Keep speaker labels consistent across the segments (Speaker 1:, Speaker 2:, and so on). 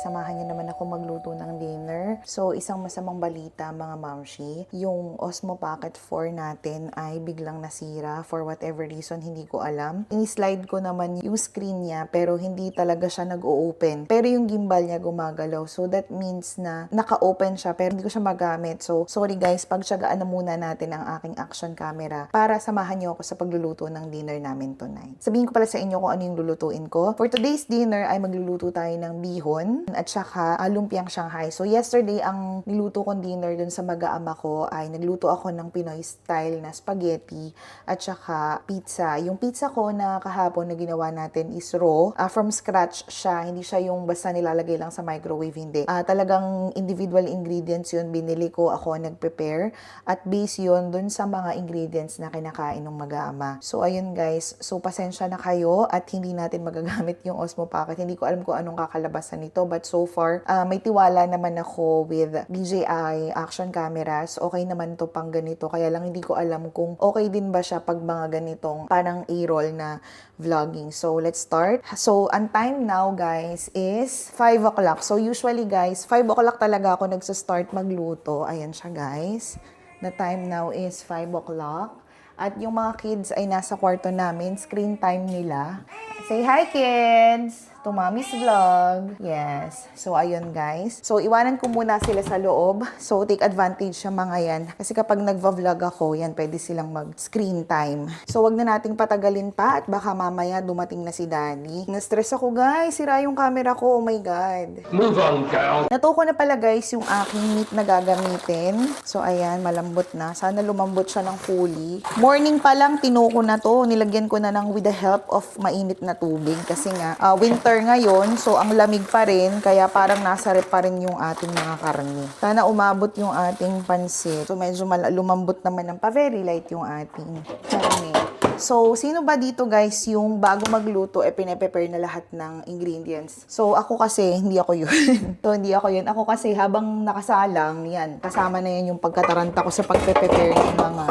Speaker 1: samahan niyo naman ako magluto ng dinner. So, isang masamang balita mga mamshi, yung Osmo Pocket 4 natin ay biglang nasira for whatever reason, hindi ko alam. Ini-slide ko naman yung screen niya pero hindi talaga siya nag-o-open. Pero yung gimbal niya gumagalaw. So, that means na naka-open siya pero hindi ko siya magamit. So, sorry guys, pagtsagaan na muna natin ang aking action camera para samahan niyo ako sa pagluluto ng dinner namin tonight. Sabihin ko pala sa inyo kung ano yung lulutuin ko. For today's dinner ay magluluto tayo ng bihon at saka lumpiang Shanghai. So yesterday ang niluto kong dinner dun sa mag-aama ko ay nagluto ako ng Pinoy style na spaghetti at saka pizza. Yung pizza ko na kahapon na ginawa natin is raw. From scratch siya. Hindi siya yung basta nilalagay lang sa microwave. Hindi. Talagang individual ingredients yun. Binili ko, ako nag-prepare. At base yun dun sa mga ingredients na kinakain ng mag-aama. So ayun guys. So pasensya na kayo at hindi natin magagamit yung Osmo Pocket. Hindi ko alam kung anong kakalabasan nito, but so far, may tiwala naman ako with DJI action cameras. Okay naman to pang ganito. Kaya lang hindi ko alam kung okay din ba siya pag mga ganitong parang A-roll na vlogging. So, let's start. So, ang time now, guys, is 5 o'clock. So, usually, guys, 5 o'clock talaga ako nagsa-start magluto. Ayan siya, guys. The time now is 5 o'clock. At yung mga kids ay nasa kwarto namin, screen time nila. Say hi, kids! To Mommy's Vlog. Yes. So, ayun guys. So, iwanan ko muna sila sa loob. So, take advantage sa mga yan. Kasi kapag nagva-vlog ako, yan, pwede silang mag-screen time. So, wag na nating patagalin pa at baka mamaya dumating na si Danny. Na-stress ako guys. Sira yung camera ko. Oh my God.
Speaker 2: Move on, girl.
Speaker 1: Natuko na pala guys yung aking meat na gagamitin. So, ayan, malambot na. Sana lumambot siya ng fully. Morning pa lang, tinuko na to. Nilagyan ko na ng with the help of mainit na tubig. Kasi nga, winter ngayon, so ang lamig pa rin, kaya parang nasa rep pa rin yung ating mga karne. Sana umabot yung ating pansit. So, medyo lumambot naman ng pa. Very light yung ating karne. So, sino ba dito guys yung bago magluto, pine-prepare na lahat ng ingredients? So, ako kasi, hindi ako yun. So, hindi ako yun. Ako kasi, habang nakasalang, yan, kasama na yan yung pagkataranta ko sa pagpe-prepare ng mga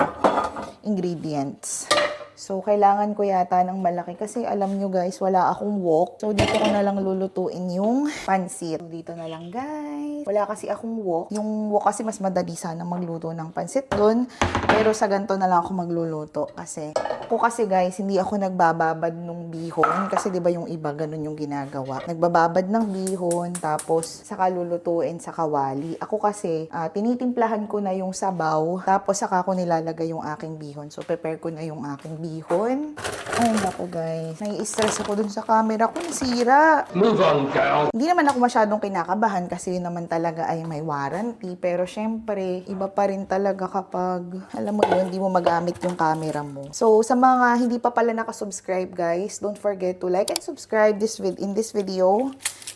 Speaker 1: ingredients. So, kailangan ko yata ng malaki kasi alam nyo guys, wala akong wok. So, dito ko na lang lulutuin yung pansit. So, dito na lang guys. Wala kasi akong wok. Yung wok kasi mas madali sana magluto ng pansit dun. Pero sa ganito na lang ako magluluto kasi guys, hindi ako nagbababad nung bihon kasi 'di ba yung iba ganun yung ginagawa. Nagbababad ng bihon tapos saka lulutuin sa kawali. Ako kasi tinitimplahan ko na yung sabaw tapos saka ko nilalagay yung aking bihon. So prepare ko na yung aking bihon. Ay nako guys, nai-stress ako dun sa camera ko, nasira.
Speaker 2: Move on, girl.
Speaker 1: Hindi naman ako masyadong kinakabahan kasi yun naman talaga ay may warranty. Pero syempre, iba pa rin talaga kapag, alam mo yun, hindi mo magamit yung camera mo. So, sa mga hindi pa pala nakasubscribe guys, don't forget to like and subscribe in this video.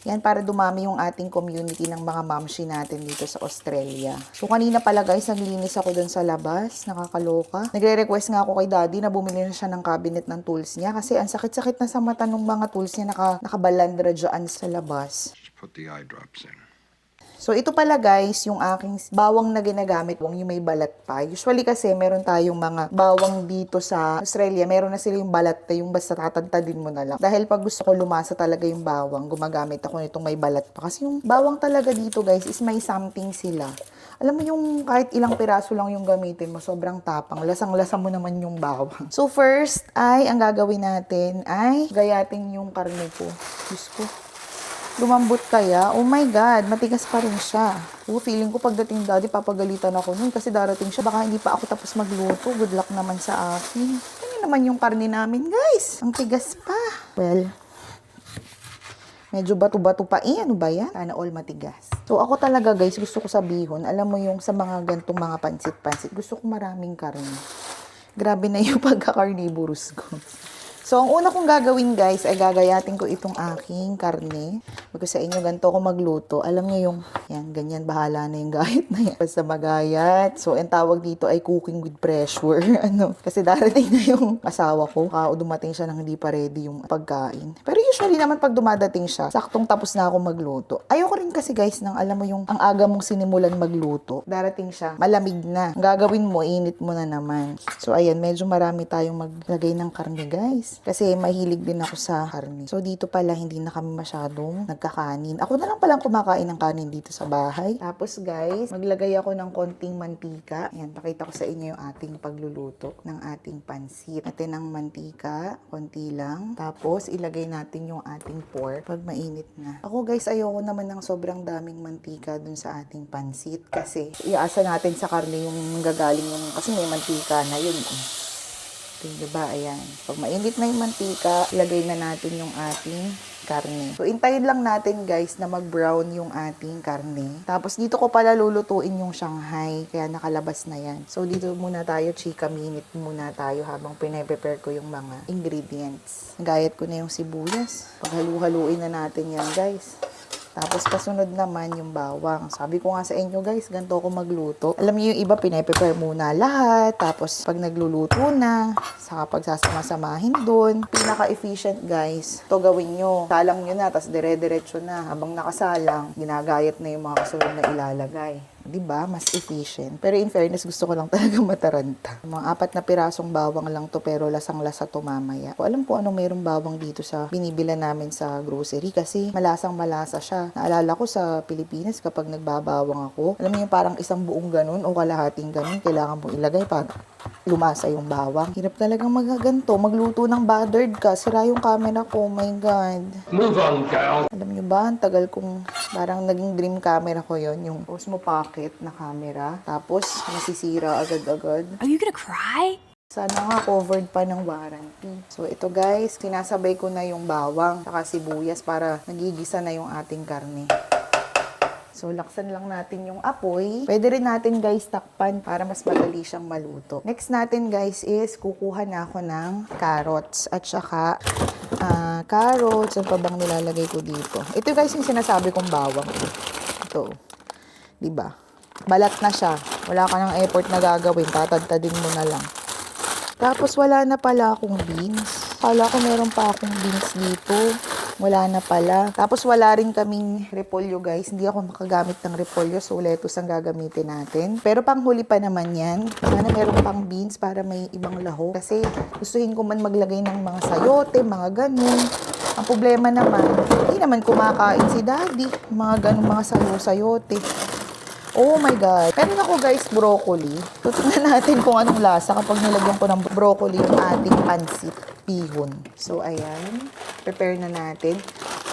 Speaker 1: Yan, para dumami yung ating community ng mga mamshi natin dito sa Australia. So, kanina pala guys, naglinis ako dun sa labas. Nakakaloka. Nagre-request nga ako kay daddy na bumili na siya ng cabinet ng tools niya. Kasi ang sakit-sakit na sa mata ng mga tools niya nakabalandra dyan sa labas.
Speaker 2: Just put the eye drops in.
Speaker 1: So, ito pala guys, yung aking bawang na ginagamit, yung may balat pa. Usually kasi, meron tayong mga bawang dito sa Australia. Meron na sila yung balat na yung basta tatantadin mo na lang. Dahil pag gusto ko lumasa talaga yung bawang, gumagamit ako nitong may balat pa. Kasi yung bawang talaga dito guys, is may something sila. Alam mo yung kahit ilang piraso lang yung gamitin mo, sobrang tapang. Lasang-lasa mo naman yung bawang. So, first ay, ang gagawin natin ay gayatin yung karne po. Diyos ko. Lumambot kaya? Oh my God, matigas pa rin siya. Feeling ko pagdating daddy, papagalitan ako nun kasi darating siya. Baka hindi pa ako tapos magluto. Good luck naman sa akin. Ano naman yung karne namin, guys? Ang tigas pa. Well, medyo bato-bato pa. Ano ba yan? Sana all matigas. So, ako talaga, guys, gusto ko sa bihon. Alam mo yung sa mga gantong mga pansit-pansit, gusto ko maraming karne. Grabe na yung pagka-carnivorous ko. So, ang una kong gagawin guys, ay gagayatin ko itong aking karne. Bago sa inyo, ganito ako magluto. Alam niyo yung, yan, ganyan, bahala na yung gayat na yan. Basta magayat. So, ang tawag dito ay cooking with pressure. Kasi darating na yung asawa ko. Dumating siya nang hindi pa ready yung pagkain. Pero usually naman pag dumadating siya, saktong tapos na ako magluto. Ayoko rin kasi guys, nang alam mo yung, ang aga mong sinimulan magluto. Darating siya, malamig na. Ang gagawin mo, init mo na naman. So, ayan, medyo marami tayong maglagay ng karne guys. guys. Kasi mahilig din ako sa karne. So, dito pala hindi na kami masyadong nagkakanin. Ako na lang palang kumakain ng kanin dito sa bahay. Tapos guys, maglagay ako ng konting mantika. Yan, pakita ko sa inyo yung ating pagluluto ng ating pansit. Natin ng mantika, konti lang. Tapos, ilagay natin yung ating pork pag mainit na. Ako guys, ayoko naman ng sobrang daming mantika dun sa ating pansit. Kasi, iasa natin sa karne yung gagaling yung, kasi may mantika na yun. Diba? Ayan. Pag mainit na yung mantika, ilagay na natin yung ating karne. So, intayin lang natin guys na mag-brown yung ating karne. Tapos, dito ko pala lulutuin yung Shanghai. Kaya nakalabas na yan. So, dito muna tayo, chika minute muna tayo habang pine-prepare ko yung mga ingredients. Gayat ko na yung sibuyas. Paghalu-haluin na natin yan guys. Tapos, kasunod naman yung bawang. Sabi ko nga sa inyo, guys, ganito ako magluto. Alam niyo yung iba, pine-prepare muna lahat. Tapos, pag nagluluto na, saka pagsasama-samahin doon. Pinaka-efficient, guys. Ito gawin nyo. Salang nyo na, tapos dire-diretso na. Habang nakasalang, ginagayat na yung mga kasunod na ilalagay. Diba? Mas efficient. Pero in fairness, gusto ko lang talaga mataranta. Mga 4 na pirasong bawang lang to, pero lasang-lasa to mamaya. Ko alam po anong mayroong bawang dito sa binibila namin sa grocery kasi malasang-malasa siya. Naalala ko sa Pilipinas kapag nagbabawang ako, alam mo yung parang isang buong ganun o kalahating ganun, kailangan mo ilagay para lumasa yung bawang. Hirap talagang magaganto. Magluto ng bothered ka. Sira yung camera ko. Oh my God.
Speaker 2: Move on, gal.
Speaker 1: Alam nyo ba, ang tagal kong parang naging dream camera ko yon, yung Osmo Pocket na camera. Tapos, nasisira agad-agad.
Speaker 3: Are you gonna cry?
Speaker 1: Sana nga covered pa ng warranty. So, ito guys, sinasabay ko na yung bawang saka sibuyas para nagigisa na yung ating karne. So, laksan lang natin yung apoy. Pwede rin natin guys takpan para mas madali siyang maluto. Next natin guys is kukuha na ako ng carrots at saka carrots. Ano pa bang nilalagay ko dito? Ito guys yung sinasabi kong bawang. Ito. Diba? Balat na siya. Wala ka ng effort na gagawin. Tatadtadin mo na lang. Tapos wala na pala akong beans. Kala ko meron pa akong beans dito. Wala na pala. Tapos wala rin kaming repolyo guys. Hindi ako makagamit ng repolyo. So lettuce ang gagamitin natin. Pero panghuli pa naman yan. Sana meron pang beans para may ibang lahok. Kasi gustuhin ko man maglagay ng mga sayote, mga ganun. Ang problema naman, hindi naman kumakain si daddy. Mga ganun, mga sayote. Oh my God. Meron ako guys, broccoli. Tutignan natin kung anong lasa kapag nilagyan ko ng broccoli yung ating pansit bihon. So, ayan. Prepare na natin.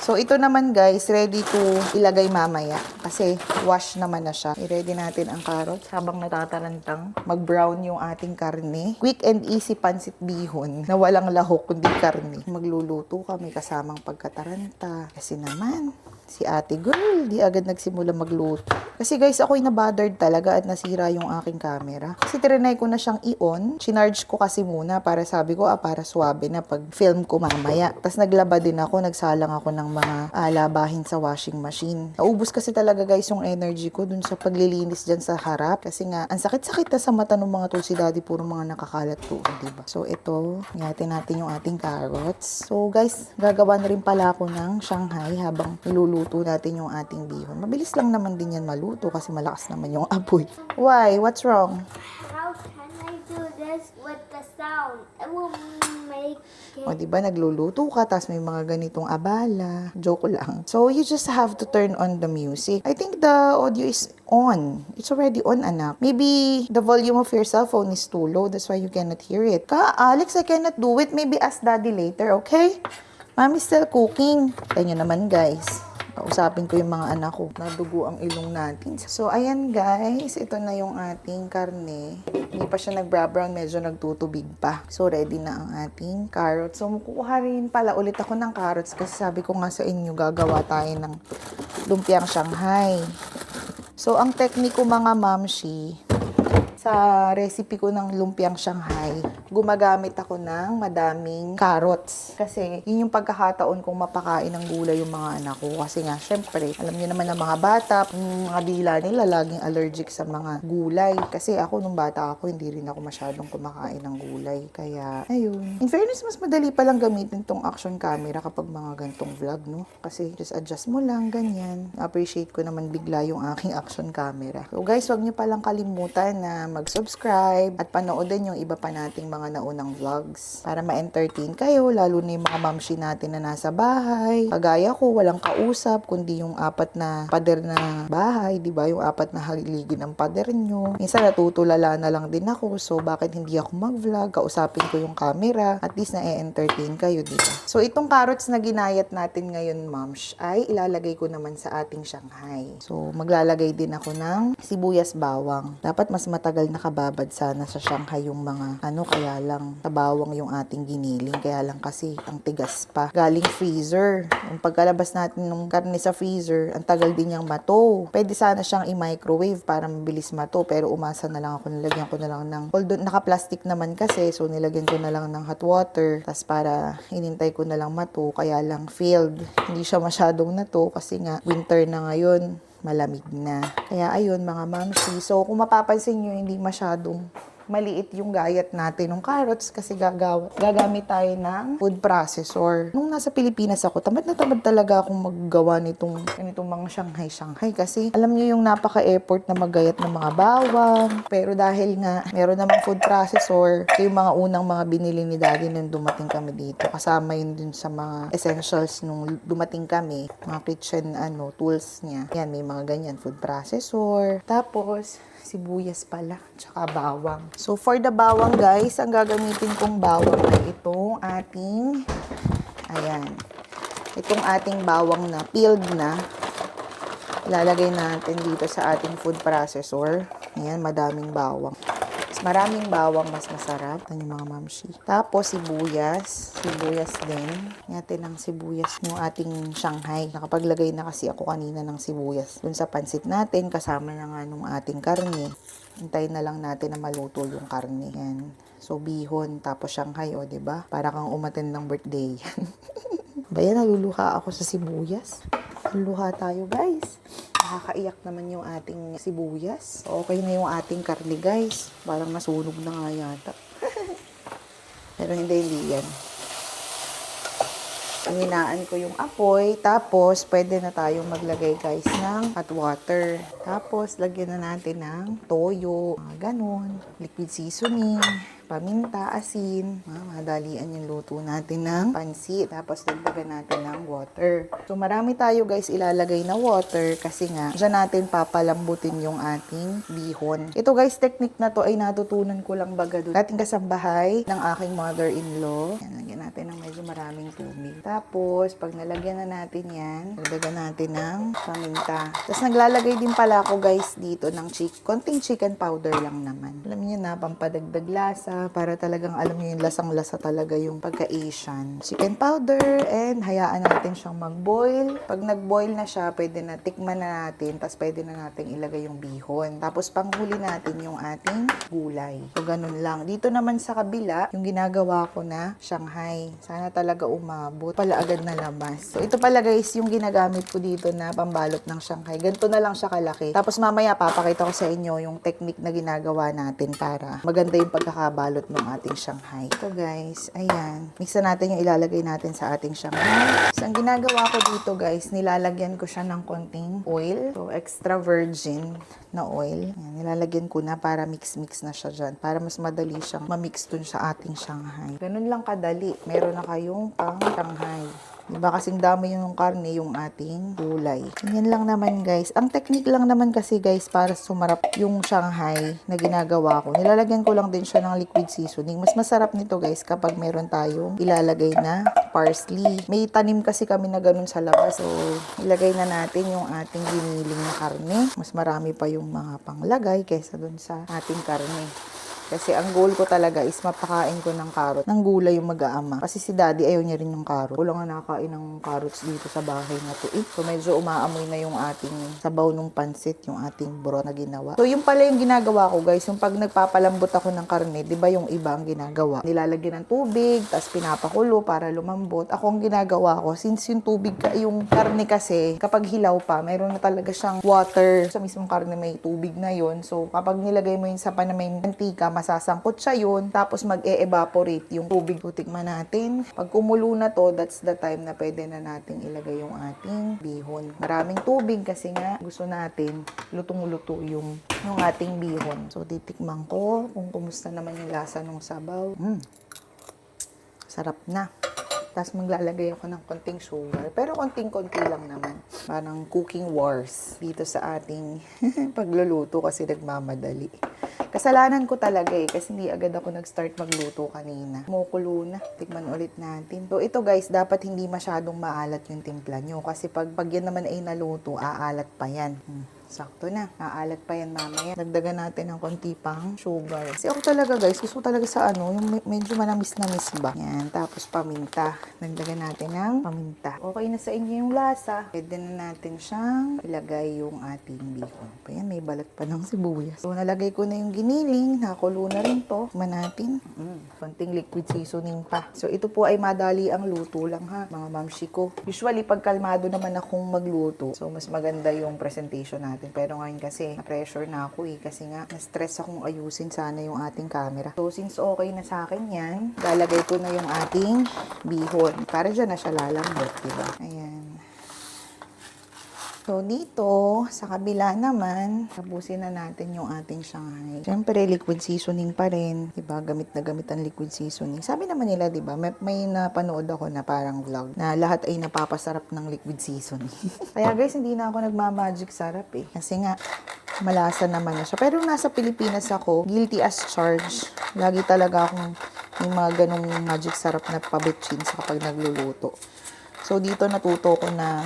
Speaker 1: So, ito naman guys, ready to ilagay mamaya. Kasi wash naman na siya. I-ready natin ang carrots habang natatarantang mag-brown yung ating karne. Quick and easy pansit bihon na walang lahok kundi karne. Magluluto kami kasamang pagkataranta. Kasi naman, si ate girl, di agad nagsimula magluto. Kasi guys, ako'y nabothered talaga at nasira yung aking camera. Kasi trinay ko na siyang i-on. Chinarge ko kasi muna para sabi ko, para swabe na pag film ko mamaya. Tapos naglaba din ako, nagsalang ako ng mga labahin sa washing machine. Naubos kasi talaga guys yung energy ko dun sa paglilinis dyan sa harap. Kasi nga, ang sakit-sakit na sa mata ng mga tulsi daddy, puro mga nakakalat to, diba? So ito, ngayatin natin yung ating carrots. So guys, gagawa na rin pala ako ng Shanghai habang niluluto natin yung ating bihon. Mabilis lang naman din yan maluto kasi malakas naman yung apoy. Why? What's wrong?
Speaker 4: How can I do this with the sound? It will make it.
Speaker 1: O, diba, nagluluto ka, tapos may mga ganitong abala. Joke lang. So, you just have to turn on the music. I think the audio is on. It's already on, anak. Maybe the volume of your cell phone is too low. That's why you cannot hear it. Alex, I cannot do it. Maybe ask daddy later, okay? Mommy's still cooking. Kaya naman, guys. Kausapin ko yung mga anak ko. Nadugo ang ilong natin. So, ayan guys. Ito na yung ating karne. Hindi pa siya nag-brown. Medyo nagtutubig pa. So, ready na ang ating carrots. So, kukuha rin pala ulit ako ng carrots. Kasi sabi ko nga sa inyo, gagawa tayo ng lumpiang Shanghai. So, ang tekniko mga mamshi, sa recipe ko ng lumpiang Shanghai, gumagamit ako ng madaming carrots. Kasi yun yung pagkakataon kong mapakain ng gulay yung mga anak ko. Kasi nga, syempre, alam niyo naman ng mga bata, yung mga dila nila laging allergic sa mga gulay. Kasi ako, nung bata ako, hindi rin ako masyadong kumakain ng gulay. Kaya, ayun. In fairness, mas madali palang gamitin tong action camera kapag mga gantong vlog, no? Kasi just adjust mo lang, ganyan. Appreciate ko naman bigla yung aking action camera. So guys, wag niyo palang kalimutan na mag-subscribe at panoodin yung iba pa nating mga naunang vlogs para ma-entertain kayo, lalo na yung mga mamshi natin na nasa bahay. Kagaya ko, walang kausap, kundi yung apat na pader na bahay, di ba? Yung apat na haligi ng pader nyo. Minsan natutulala na lang din ako, so bakit hindi ako mag-vlog? Kausapin ko yung camera, at least na-entertain kayo, di ba? So itong carrots na ginayat natin ngayon, mamsh, ay ilalagay ko naman sa ating Shanghai. So maglalagay din ako ng sibuyas bawang. Dapat mas matagal nakababad sana sa Shanghai yung mga kaya lang sa bawang yung ating giniling. Kaya lang kasi ang tigas pa. Galing freezer. Yung pagkalabas natin ng karne sa freezer, ang tagal din niyang mato. Pwede sana siyang i-microwave para mabilis mato. Pero umasa na lang ako. Nilagyan ko na lang ng, although naka-plastic naman kasi, so nilagyan ko na lang ng hot water. Tas para hinintay ko na lang mato. Kaya lang failed. Hindi siya masyadong nato kasi nga winter na ngayon. Malamig na. Kaya ayun mga mamsi. So kung mapapansin nyo, hindi masyadong maliit yung gayat natin ng carrots kasi gagamit tayo ng food processor. Nung nasa Pilipinas ako, tamad na tamad talaga akong maggawa nitong mga Shanghai kasi alam niyo yung napaka-effort na maggayat ng mga bawang. Pero dahil nga meron namang food processor, ito yung mga unang mga binili ni Daddy nung dumating kami dito. Kasama yun dun sa mga essentials nung dumating kami, mga kitchen tools niya. Yan, may mga ganyan, food processor. Tapos sibuyas pala, tsaka bawang. So, for the bawang, guys, ang gagamitin kong bawang ay itong ating bawang na peeled na. Ilalagay natin dito sa ating food processor. Ayan, madaming bawang. Maraming bawang, mas masarap. Ito yung mga mamshi. Tapos, sibuyas. Sibuyas din. Natin ng sibuyas yung ating Shanghai. Nakapaglagay na kasi ako kanina ng sibuyas. Dun sa pansit natin, kasama na nga nung ating karne. Hintayin na lang natin na maluto yung karne. Yan. So, bihon, tapos Shanghai, o, diba? Para kang umattend ng birthday. Bayan, naluluha ako sa sibuyas. Naluluha tayo, guys. Nakakaiyak naman yung ating sibuyas. Okay na yung ating karne, guys. Parang nasunog na nga yata. Pero hindi yan. Hinaan ko yung apoy. Tapos, pwede na tayong maglagay, guys, ng hot water. Tapos, lagyan na natin ng toyo. Ganon. Liquid seasoning. Paminta, asin. Madalian yung luto natin ng pansit. Tapos, dagdagan natin ng water. So, marami tayo guys ilalagay na water kasi nga, dyan natin papalambutin yung ating bihon. Ito guys, technique na to ay natutunan ko lang baga doon. Ating kasambahay ng aking mother-in-law. Yan, lagyan natin ng medyo maraming tubig. Tapos, pag nalagyan na natin yan, dagdagan natin ng paminta. Tapos, naglalagay din pala ako guys dito ng konting chicken powder lang naman. Alam niyo na, pampadagdag lasa. Para talagang alam niyo yung lasang-lasa talaga yung pagka-Asian. Chicken powder and hayaan natin siyang mag-boil. Pag nag-boil na siya, pwede na tikman na natin. Tapos pwede na natin ilagay yung bihon. Tapos panghuli natin yung ating gulay. So ganun lang. Dito naman sa kabila, yung ginagawa ko na Shanghai. Sana talaga umabot. Pala agad na labas. So ito pala guys, yung ginagamit ko dito na pambalot ng Shanghai. Ganito na lang siya kalaki. Tapos mamaya papakita ko sa inyo yung technique na ginagawa natin para maganda yung pagkakabalot ng ating Shanghai. So guys, ayan. Mix na natin yung ilalagay natin sa ating Shanghai. So ang ginagawa ko dito guys, nilalagyan ko siya ng konting oil. So extra virgin na oil. Ayan, nilalagyan ko na para mix-mix na siya dyan. Para mas madali siyang mamix dun sa ating Shanghai. Ganun lang kadali. Meron na kayong pang Shanghai. Diba kasing dami yung karne yung ating gulay. Yan lang naman guys. Ang technique lang naman kasi guys para sumarap yung Shanghai na ginagawa ko. Nilalagyan ko lang din siya ng liquid seasoning. Mas masarap nito guys kapag meron tayong ilalagay na parsley. May tanim kasi kami na ganun sa labas. So, ilagay na natin yung ating giniling na karne. Mas marami pa yung mga panglagay kaysa dun sa ating karne. Kasi ang goal ko talaga is mapakain ko ng carrot, ng gulay yung mag-aama. Kasi si Daddy ayaw niya rin yung carrot. Kulang nga nakakain ng carrots dito sa bahay na to. So medyo umaamoy na yung ating sabaw ng pansit, yung ating broth na ginawa. So yung pala yung ginagawa ko guys, yung pag nagpapalambot ako ng karne, di ba yung iba ang ginagawa? Nilalagyan ng tubig, tapos pinapakulo para lumambot. Ako ang ginagawa ko, since yung tubig, yung karne kasi, kapag hilaw pa, mayroon na talaga siyang water. Sa mismong karne may tubig na yon. So kapag nilagay mo yun sa pan na may mantika, masasangkot siya yun, tapos mag-e-evaporate yung tubig. Tutikman natin. Pag kumulo na to, that's the time na pwede na natin ilagay yung ating bihon. Maraming tubig kasi nga gusto natin lutong-luto yung ating bihon. So, titikman ko kung kumusta naman yung lasa ng sabaw. Sarap na. Tapos maglalagay ako ng konting sugar. Pero konting-konti lang naman. Parang cooking wars dito sa ating pagluluto kasi nagmamadali. Kasalanan ko talaga kasi hindi agad ako nag-start magluto kanina. Kumukulo na. Tikman ulit natin. So ito guys, dapat hindi masyadong maalat yung timpla nyo. Kasi pag yan naman ay naluto, aalat pa yan. Sakto na. Aalat pa yan mamaya. Dagdagan natin ng konti pang sugar. Kasi ako talaga guys, gusto talaga sa yung medyo manamis-namis ba. Yan. Tapos paminta. Dagdagan natin ng paminta. Okay na sa inyo yung lasa. Pwede na natin siyang ilagay yung ating bihon. Ayan, may balat pa ng sibuyas. So nalagay ko na yung giniling. Nakulo na rin to. Tikman natin. Konting liquid seasoning pa. So ito po ay madali ang luto lang ha, mga mamshi ko. Usually pag kalmado naman akong magluto, so mas maganda yung presentation natin. Pero ngayon kasi, na-pressure na ako kasi nga, na-stress akong ayusin sana yung ating camera. So, since okay na sa akin yan, lalagay ko na yung ating bihon. Para dyan na siya lalambot, diba? Ayan. So, dito, sa kabila naman, tapusin na natin yung ating Shanghai. Siyempre, liquid seasoning pa rin. Diba? Gamit na gamit ang liquid seasoning. Sabi naman nila, diba? May napanood ako na parang vlog na lahat ay napapasarap ng liquid seasoning. Kaya guys, hindi na ako nagmamagic sarap Kasi nga, malasa naman na siya. Pero nasa Pilipinas ako, guilty as charged. Lagi talaga akong may mga ganong magic sarap na pabitchin sa kapag nagluluto. So, dito natuto ko na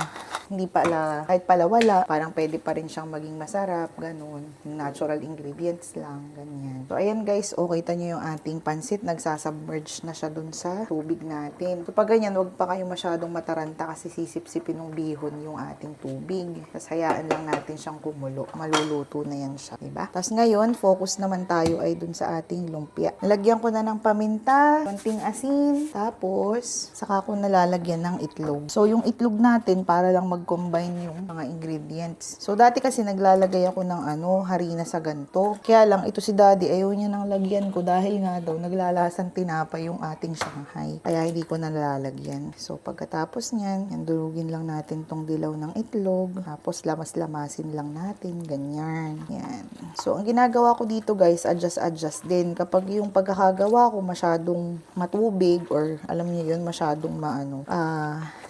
Speaker 1: hindi pala, kahit pala wala, parang pwede pa rin siyang maging masarap, ganun. Natural ingredients lang, ganyan. So, ayan guys, kita nyo yung ating pansit, nagsasubmerge na siya dun sa tubig natin. So, pag ganyan, huwag pa kayo masyadong mataranta kasi sisip-sipin ng bihon yung ating tubig. Tapos, hayaan lang natin siyang kumulo. Maluluto na yan siya, diba? Tapos, ngayon, focus naman tayo ay dun sa ating lumpia. Nalagyan ko na ng paminta, konting asin, tapos, saka ko nalalagyan ng itlog. So, yung itlog natin, para lang mag-combine yung mga ingredients. So, dati kasi naglalagay ako ng harina sa ganto. Kaya lang, ito si daddy, ayaw niya nang lagyan ko dahil nga daw, naglalasan tinapay yung ating Shanghai. Kaya hindi ko na nalalagyan. So, pagkatapos niyan, durugin lang natin tong dilaw ng itlog. Tapos, lamas-lamasin lang natin. Ganyan. Yan. So, ang ginagawa ko dito guys, adjust din. Kapag yung pagkakagawa ko masyadong matubig or alam niyo yun, masyadong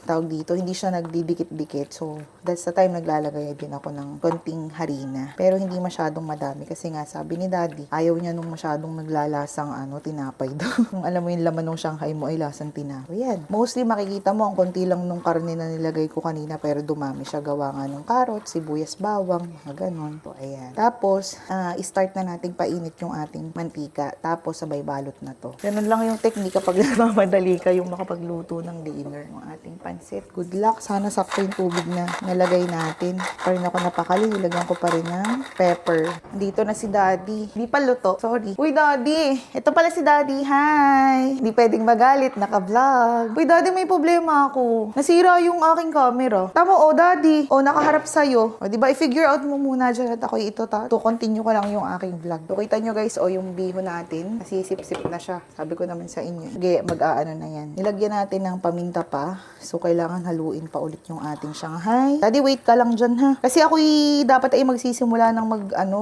Speaker 1: tawag dito, hindi siya nagdidikit-dikit. So, that's the time naglalagay din ako ng konting harina. Pero hindi masyadong madami kasi nga sabi ni daddy, ayaw niya nung masyadong naglalasang tinapay daw. Kung alam mo yung laman ng Shanghai mo ay lasang tinapay. Yan. Mostly makikita mo ang konti lang nung karne na nilagay ko kanina pero dumami siya gawa nga ng carrot, sibuyas, bawang, mga ganon. So, ayan. Tapos, start na nating painit yung ating mantika. Tapos, sabay balot na to. Ganun lang yung technique kapag nagmamadali kayong makapagluto ng dinner ng ating pansit. Good luck. Sana sakto yung tubig na nalagay natin. Pa rin ako napakali. Ilagyan ko pa rin ng pepper. Dito na si daddy. Hindi pa luto. Sorry. Uy, daddy. Ito pala si daddy. Hi. Hindi pwedeng magalit. Naka-vlog. Uy, daddy, may problema ako. Nasira yung aking camera. Tama, daddy. Nakaharap sa'yo. Diba, i-figure out mo muna dyan at ako continue ko lang yung aking vlog. So, kita nyo guys, yung bihon natin. Nasisip-sip na siya. Sabi ko naman sa inyo. Sige, mag-aano na yan. Nilagyan natin ng paminta pa. So, kailangan haluin pa ulit yung ating Shanghai. Daddy, wait ka lang dyan, ha? Kasi ako dapat ay magsisimula ng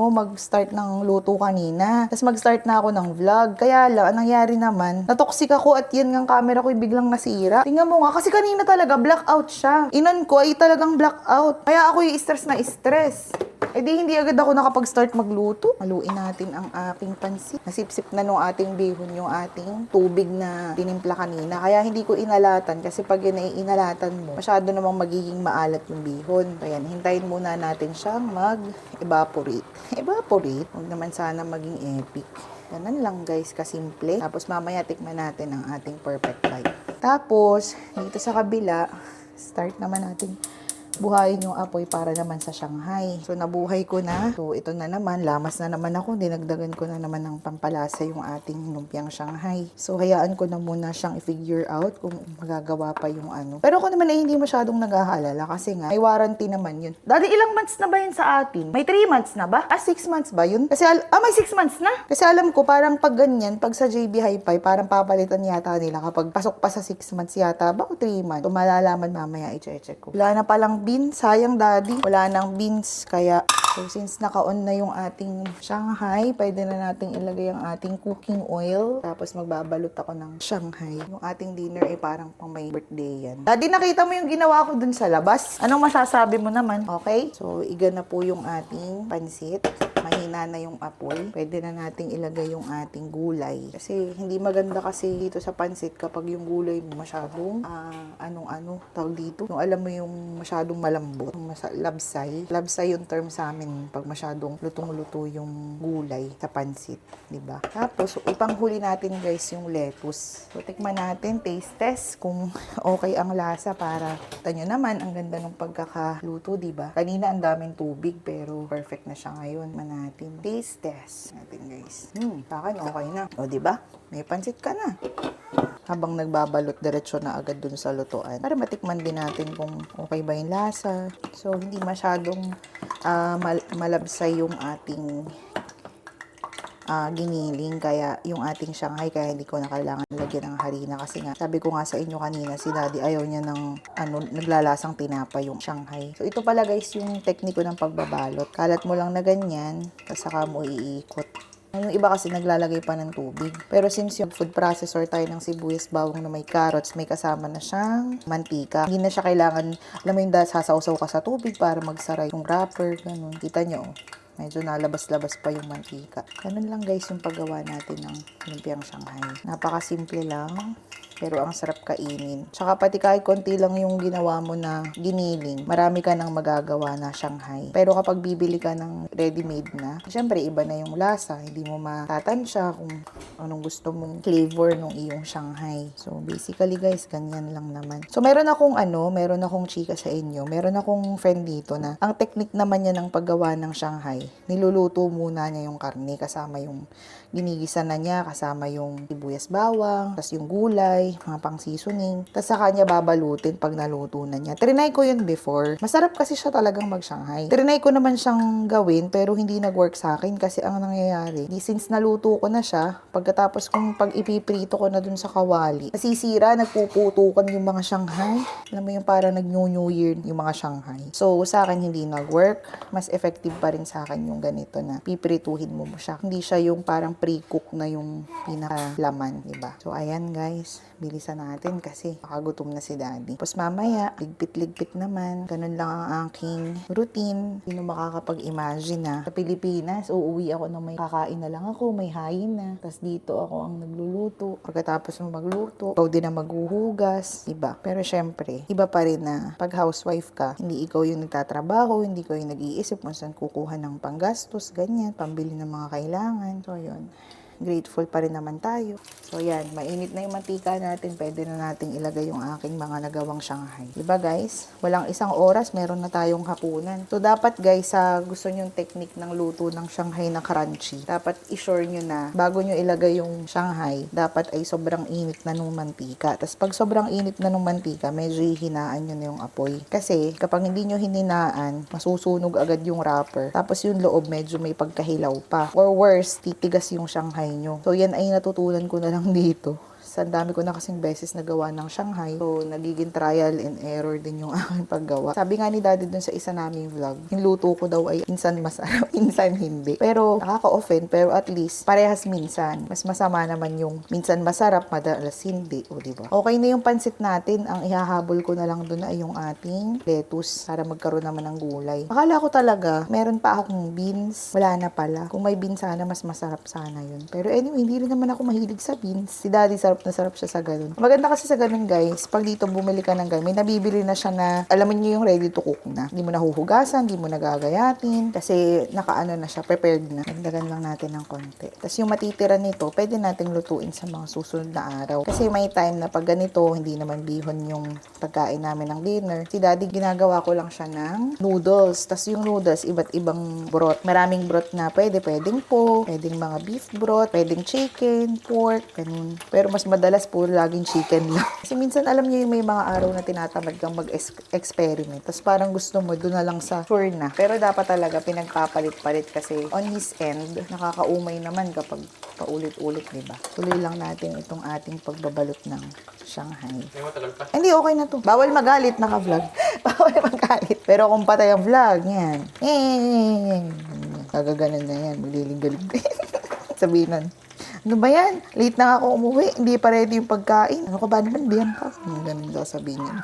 Speaker 1: mag-start ng luto kanina. Tapos mag-start na ako ng vlog. Kaya lang, ang nangyari naman, natoxic ako at yan ng camera ko biglang nasira. Tingnan mo nga, kasi kanina talaga, blackout siya. Inan ko ay talagang blackout. Kaya ako stress na stress. Di hindi agad ako nakapag-start magluto. Haluin natin ang aking pansit. Nasipsip na nung ating bihon yung ating tubig na tinimpla kanina. Kaya hindi ko inalatan kasi pag yun ay inalatan mo, masyado namang magiging maalat yung bihon. Ayan, hintayin muna natin siyang mag-evaporate. Evaporate? Huwag naman sana maging epic. Ganun lang guys, kasimple. Tapos mamaya tikman natin ang ating perfect bite. Tapos, dito sa kabila, start naman natin buhayin yung apoy para naman sa Shanghai. So, nabuhay ko na. So, ito na naman. Lamas na naman ako. Dinagdagan ko na naman ng pampalasa yung ating lumpiang Shanghai. So, hayaan ko na muna siyang i-figure out kung magagawa pa yung ano. Pero ako naman ay hindi masyadong nag-aalala kasi nga, may warranty naman yun. Dati ilang months na ba yun sa atin? May 3 months na ba? 6 months ba yun? Kasi, may 6 months na. Kasi alam ko, parang pag ganyan, pag sa JB Hi-Fi, parang papalitan yata nila kapag pasok pa sa 6 months yata ba o 3 months. So, malalaman mamaya, i-check ko. Wala na palang beans. Sayang, daddy. Wala nang beans. Kaya, so, since naka-on na yung ating Shanghai, pwede na nating ilagay ang ating cooking oil. Tapos, magbabalot ako ng Shanghai. Yung ating dinner ay parang pang may birthday yan. Daddy, nakita mo yung ginawa ko dun sa labas? Anong masasabi mo naman? Okay? So, iga na po yung ating pansit. Mahina na yung apoy. Pwede na nating ilagay yung ating gulay. Kasi hindi maganda kasi dito sa pansit kapag yung gulay mo masyadong tawag dito. Yung alam mo yung masyadong malambot. Labsay. Labsay yung term sa amin pag masyadong lutong-luto yung gulay sa pansit. Diba? Tapos, ipanghuli natin guys yung lettuce. So, tikman natin, taste test kung okay ang lasa para tanyo naman, ang ganda ng pagkakaluto, diba? Kanina ang daming tubig pero perfect na siya ngayon. Natin. Taste test natin guys. Takan okay na. O diba? May pansit ka na. Habang nagbabalot, diretso na agad dun sa lutuan. Para matikman din natin kung okay ba yung lasa. So, hindi masyadong malabsay yung ating giniling, kaya yung ating Shanghai, kaya hindi ko na kailangan lagyan ng harina kasi nga, sabi ko nga sa inyo kanina, si daddy ayaw niya ng naglalasang tinapa yung Shanghai. So, ito pala guys yung tekniko ng pagbabalot. Kalat mo lang na ganyan, tapos saka mo iikot. Yung iba kasi naglalagay pa ng tubig. Pero since yung food processor tayo ng sibuyas bawang na may carrots, may kasama na siyang mantika. Hindi na siya kailangan, alam mo yung sasawsaw ka sa tubig para magsara yung wrapper, ganun. Kita nyo, medyo nalabas-labas pa yung mantika. Ganun lang guys yung paggawa natin ng lumpiang Shanghai. Napakasimple lang, pero ang sarap kainin. Tsaka pati kahit konti lang yung ginawa mo na giniling, marami ka nang magagawa na Shanghai. Pero kapag bibili ka ng ready-made na, syempre iba na yung lasa. Hindi mo matatansya kung anong gusto mong flavor ng iyong Shanghai. So basically guys, ganyan lang naman. So meron akong chika sa inyo. Meron akong friend dito na ang technique naman niya ng paggawa ng Shanghai, niluluto muna niya yung karne kasama yung ginigisa na niya, kasama yung sibuyas bawang, tapos yung gulay, mga pang seasoning. Tapos saka niya babalutin pag naluto na niya. Trinay ko yun before. Masarap kasi siya talagang mag-Shanghai. Trinay ko naman siyang gawin pero hindi nag-work sa akin kasi ang nangyayari, since naluto ko na siya, pagkatapos kung pag ipiprito ko na dun sa kawali, nasisira, nagpuputukan yung mga Shanghai. Alam mo yung parang nag-new year yung mga Shanghai. So sa akin hindi nag-work. Mas effective pa rin sa akin yung ganito na piprituhin mo siya. Hindi siya yung parang pre-cook na yung pinakalaman, diba? So, ayan guys. Bilisan natin kasi makagutom na si daddy. Tapos mamaya, ligpit-ligpit naman. Ganun lang ang aking routine. Sino makakapag-imagine na sa Pilipinas, uuwi ako na may kakain na lang ako, may hain na. Tapos dito ako ang nagluluto. Pagkatapos mo magluto, ikaw din ang maghuhugas, diba? Pero syempre, iba pa rin na pag housewife ka, hindi ikaw yung nagtatrabaho, hindi ikaw yung nag-iisip kung saan kukuha ng panggastos, ganyan, pambili ng mga kailangan. So, yun. Grateful pa rin naman tayo. So, yan. Mainit na yung mantika natin. Pwede na nating ilagay yung aking mga nagawang Shanghai. Diba, guys? Walang isang oras, meron na tayong hapunan. So, dapat, guys, sa gusto nyong technique ng luto ng Shanghai na crunchy, dapat i-sure nyo na, bago nyo ilagay yung Shanghai, dapat ay sobrang init na nung mantika. Tapos, pag sobrang init na nung mantika, medyo hihinaan nyo na yung apoy. Kasi, kapag hindi nyo hininaan, masusunog agad yung wrapper. Tapos, yung loob, medyo may pagkahilaw pa. Or worse, titigas yung Shanghai nyo. So, yan ay natutunan ko na lang dito. Sa dami ko na kasing beses nagawa ng Shanghai. So, nagiging trial and error din yung aking paggawa. Sabi nga ni daddy dun sa isa naming vlog, yung luto ko daw ay minsan masarap, minsan hindi. Pero, nakaka-offend, pero at least, parehas minsan. Mas masama naman yung minsan masarap, madalas hindi. O, diba? Okay na yung pansit natin. Ang ihahabol ko na lang dun ay yung ating lettuce para magkaroon naman ng gulay. Akala ko talaga, meron pa akong beans. Wala na pala. Kung may beans sana, mas masarap sana yun. Pero anyway, hindi rin naman ako mahilig sa beans. Si daddy sarap Masarap siya sa ganun. Maganda kasi sa ganun, guys. Pag dito bumili ka ng ganun, may nabibili na siya na, alam niyo yung ready to cook na. Hindi mo na huhugasan, hindi mo na gagayatin. Kasi nakaano na siya, prepared na. Dagdagan lang natin ng konti. Tapos yung matitira nito, pwede nating lutuin sa mga susunod na araw. Kasi may time na pag ganito, hindi naman bihon yung pagkain namin ng dinner. Si daddy, ginagawa ko lang siya ng noodles. Tapos yung noodles, iba't ibang broth. Maraming broth na pwedeng po, pwedeng mga beef broth, pwedeng chicken, pork, ganun. Pero mas madalas po laging chicken lang. Kasi minsan alam niyo yung may mga araw na tinatamad kang mag-experiment. Tapos parang gusto mo doon na lang sa sure na. Pero dapat talaga pinagpapalit-palit kasi on his end, nakakaumay naman kapag paulit-ulit, diba? Tuloy lang natin itong ating pagbabalot ng Shanghai. Hindi, okay na to. Bawal magalit, naka-vlog. Bawal magalit. Pero kung patay ang vlog, yan. Kagaganan na yan. Magliling-galing din. Sabihin nun, ano ba yan? Late na ako umuwi. Hindi pa ready yung pagkain. Ano ka ba naman? Diyan ka. Ganun daw sabihin yun.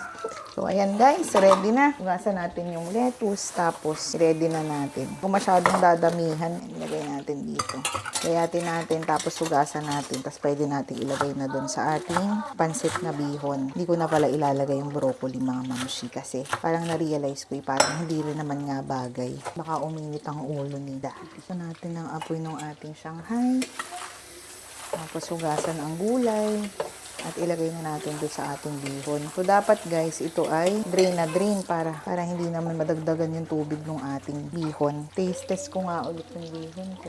Speaker 1: So, ayan guys. Ready na. Hugasan natin yung lettuce. Tapos, ready na natin. Kung masyadong dadamihan, ilagay natin dito. Gayatin natin. Tapos, hugasan natin. Tapos, pwede natin ilagay na doon sa ating pansit na bihon. Hindi ko na pala ilalagay yung broccoli, mga mamshi. Kasi, parang na-realize ko, parang hindi rin naman nga bagay. Baka uminit ang ulo ni Da. Ito natin ang apoy ng ating Shanghai. Tapos hugasan ang gulay at ilagay na natin doon sa ating bihon. So dapat guys, ito ay drain na drain para hindi naman madagdagan yung tubig ng ating bihon. Taste test ko nga ulit ng bihon ko.